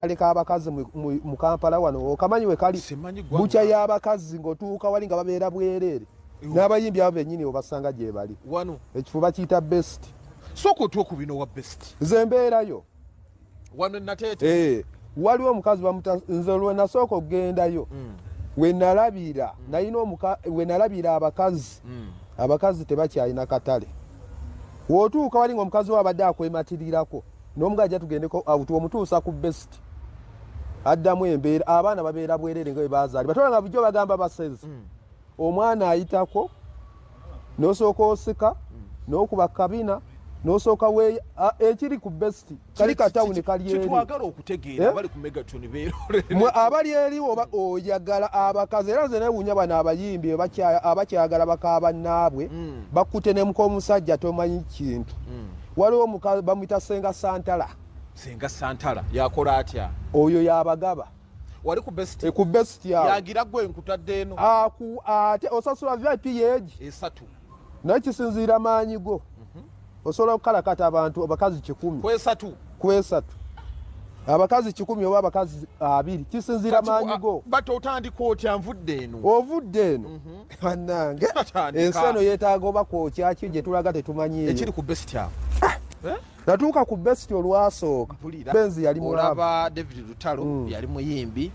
aleka abakazi mu Kampala wano okamanyi we kali bucha y'abakazi ng'otuuka wali nga babeera bwerere n'abayimbi abo bennyini obasanga gye bali wano ekifuba kiyita best soko otuwa ku bino wa best nze mbeerayo wano nateete waliwo omukazi nze lwe nasooka okugendayo we nalabira abakazi tebakyalina katale w'otuuka wali ng'omukazi we abadde akwematirirako n'omugaja tugendeko awutu omutuusa ku best addamu embeera abaana babeera bwerere nga bwe bazaali batola nga bujjo bagamba basezi omwana ayitako n'osooka osika n'okuba kabina n'osooka we ekiri ku best kali katawuni kali eri kitwagala okutegeera bali ku megatoni beerolere abali eri oba oyagala abakazi era nze neewuunya bano abayimbi abakyagala bakaaba nnaabwe bakkute ne mukomusajja tomanyi kintu waliwo omukazi bamuyita senga santala yakola atya oyo yabagaba wali ku best yawo yagira gwe nkutadde eno ate osasula vip yeegi esatu naye kisinziira maanyi go osobola okukalakata abantu abakazi 10 kwesatu abakazi 10 oba abakazi 2 kisinziira maanyi go bati otandika otya nvudde eno bannange ensi eno yeetaaga oba kwokyaki gye tulaga tetumanyiiyo ekiri ku best yawo natuuka ku best olwasooka benzi yali mulaba David Lutalo yali muyimbi